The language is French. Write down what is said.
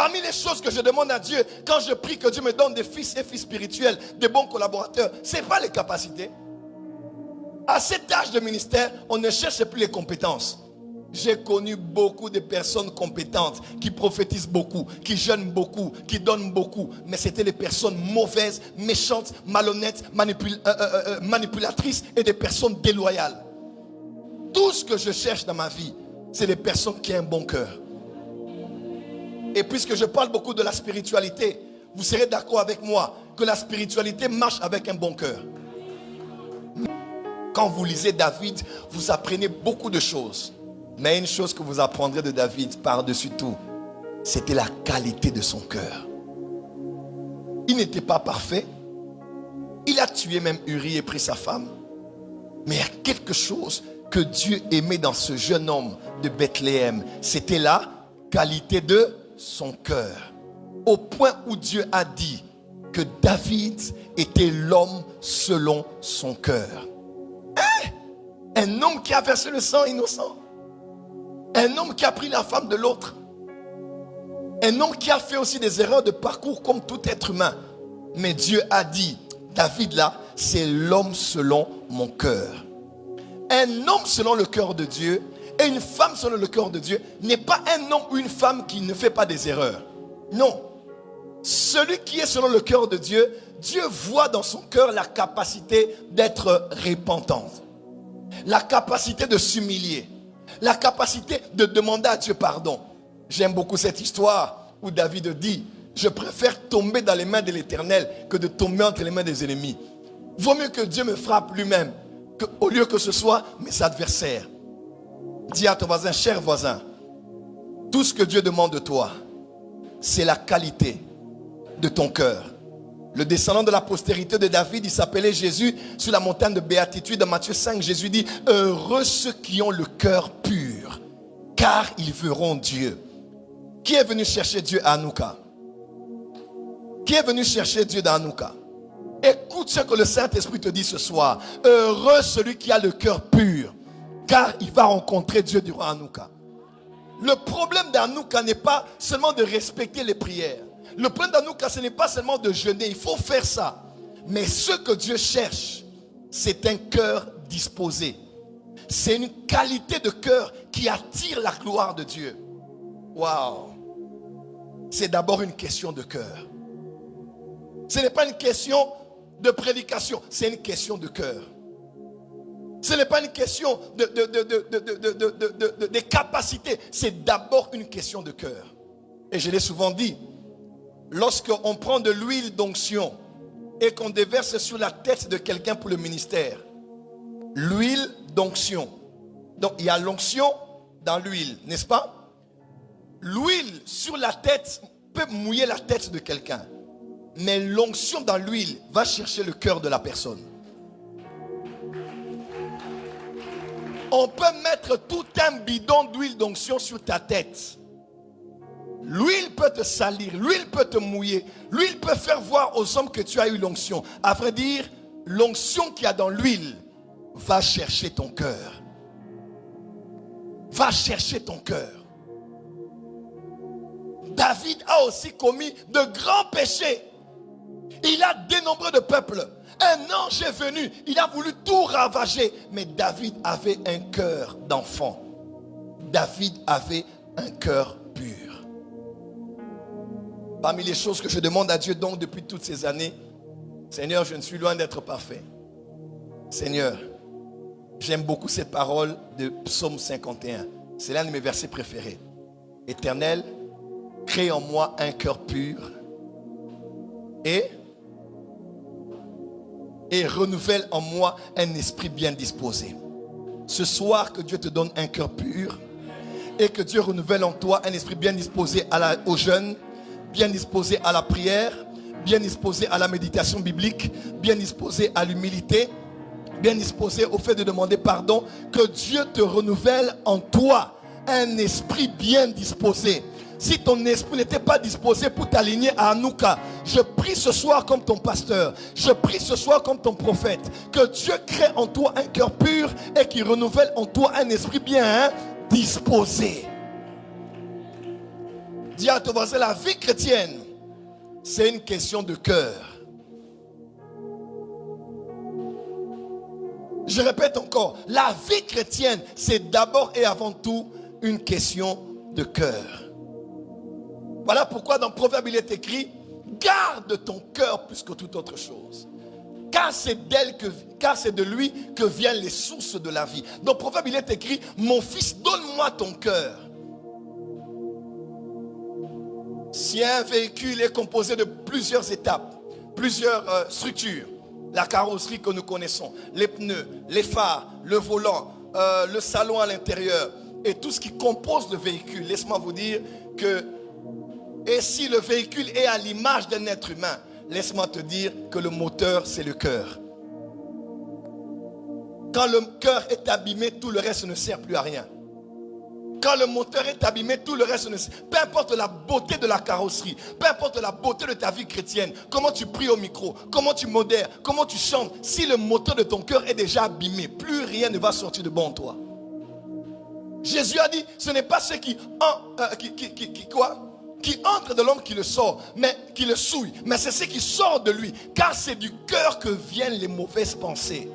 Parmi les choses que je demande à Dieu, quand je prie que Dieu me donne des fils et filles spirituels, des bons collaborateurs, ce n'est pas les capacités. À cet âge de ministère, on ne cherche plus les compétences. J'ai connu beaucoup de personnes compétentes qui prophétisent beaucoup, qui jeûnent beaucoup, qui donnent beaucoup. Mais c'était des personnes mauvaises, méchantes, malhonnêtes, manipulatrices et des personnes déloyales. Tout ce que je cherche dans ma vie, c'est des personnes qui ont un bon cœur. Et puisque je parle beaucoup de la spiritualité, vous serez d'accord avec moi que la spiritualité marche avec un bon cœur. Quand vous lisez David, vous apprenez beaucoup de choses. Mais une chose que vous apprendrez de David par-dessus tout, c'était la qualité de son cœur. Il n'était pas parfait. Il a tué même Uri et pris sa femme. Mais il y a quelque chose que Dieu aimait dans ce jeune homme de Bethléem. C'était la qualité de son cœur. Au point où Dieu a dit que David était l'homme selon son cœur. Un homme qui a versé le sang innocent. Un homme qui a pris la femme de l'autre. Un homme qui a fait aussi des erreurs de parcours comme tout être humain. Mais Dieu a dit, David là, c'est l'homme selon mon cœur. Un homme selon le cœur de Dieu et une femme selon le cœur de Dieu n'est pas un homme ou une femme qui ne fait pas des erreurs. Non. Celui qui est selon le cœur de Dieu, Dieu voit dans son cœur la capacité d'être repentante. La capacité de s'humilier. La capacité de demander à Dieu pardon. J'aime beaucoup cette histoire où David dit, je préfère tomber dans les mains de l'Éternel que de tomber entre les mains des ennemis. Vaut mieux que Dieu me frappe lui-même au lieu que ce soit mes adversaires. Dis à ton voisin, cher voisin, tout ce que Dieu demande de toi, c'est la qualité de ton cœur. Le descendant de la postérité de David, il s'appelait Jésus. Sur la montagne de béatitude, dans Matthieu 5, Jésus dit, heureux ceux qui ont le cœur pur, car ils verront Dieu. Qui est venu chercher Dieu à Hanouka? Qui est venu chercher Dieu dans Hanouka? Écoute ce que le Saint-Esprit te dit ce soir. Heureux celui qui a le cœur pur, car il va rencontrer Dieu durant Hanouka. Le problème d'Hanouka n'est pas seulement de respecter les prières. Le problème d'Hanouka, ce n'est pas seulement de jeûner. Il faut faire ça. Mais ce que Dieu cherche, c'est un cœur disposé. C'est une qualité de cœur qui attire la gloire de Dieu. Waouh! C'est d'abord une question de cœur. Ce n'est pas une question de prédication, c'est une question de cœur. Ce n'est pas une question de capacité, c'est d'abord une question de cœur. Et je l'ai souvent dit, lorsqu'on prend de l'huile d'onction et qu'on déverse sur la tête de quelqu'un pour le ministère, l'huile d'onction. Donc il y a l'onction dans l'huile, n'est-ce pas? L'huile sur la tête peut mouiller la tête de quelqu'un. Mais l'onction dans l'huile va chercher le cœur de la personne. On peut mettre tout un bidon d'huile d'onction sur ta tête. L'huile peut te salir, l'huile peut te mouiller, l'huile peut faire voir aux hommes que tu as eu l'onction. À vrai dire, l'onction qu'il y a dans l'huile va chercher ton cœur. Va chercher ton cœur. David a aussi commis de grands péchés. Il a dénombré de peuples. Un ange est venu. Il a voulu tout ravager. Mais David avait un cœur d'enfant. David avait un cœur pur. Parmi les choses que je demande à Dieu donc depuis toutes ces années, Seigneur, je ne suis loin d'être parfait. Seigneur, j'aime beaucoup cette parole de Psaume 51. C'est l'un de mes versets préférés. Éternel, crée en moi un cœur pur et renouvelle en moi un esprit bien disposé. Ce soir, que Dieu te donne un cœur pur et que Dieu renouvelle en toi un esprit bien disposé aux jeunes, bien disposé à la prière, bien disposé à la méditation biblique, bien disposé à l'humilité, bien disposé au fait de demander pardon. Que Dieu te renouvelle en toi un esprit bien disposé. Si ton esprit n'était pas disposé pour t'aligner à Hanouka, je prie ce soir comme ton pasteur, je prie ce soir comme ton prophète, que Dieu crée en toi un cœur pur et qu'il renouvelle en toi un esprit bien disposé. Dis à ton voisin, la vie chrétienne, c'est une question de cœur. Je répète encore, la vie chrétienne, c'est d'abord et avant tout une question de cœur. Voilà pourquoi dans Proverbe, il est écrit, garde ton cœur plus que toute autre chose. Car c'est de lui que viennent les sources de la vie. Dans Proverbe, il est écrit, mon fils, donne-moi ton cœur. Si un véhicule est composé de plusieurs étapes, plusieurs structures, la carrosserie que nous connaissons, les pneus, les phares, le volant, le salon à l'intérieur et tout ce qui compose le véhicule, laisse-moi vous dire que, et si le véhicule est à l'image d'un être humain, laisse-moi te dire que le moteur, c'est le cœur. Quand le cœur est abîmé, tout le reste ne sert plus à rien. Quand le moteur est abîmé, tout le reste ne sert. Peu importe la beauté de la carrosserie, peu importe la beauté de ta vie chrétienne, comment tu pries au micro, comment tu modères, comment tu chantes, si le moteur de ton cœur est déjà abîmé, plus rien ne va sortir de bon en toi. Jésus a dit, ce n'est pas ceux qui entre de l'homme qui le sort, mais qui le souille, mais c'est ce qui sort de lui, car c'est du cœur que viennent les mauvaises pensées.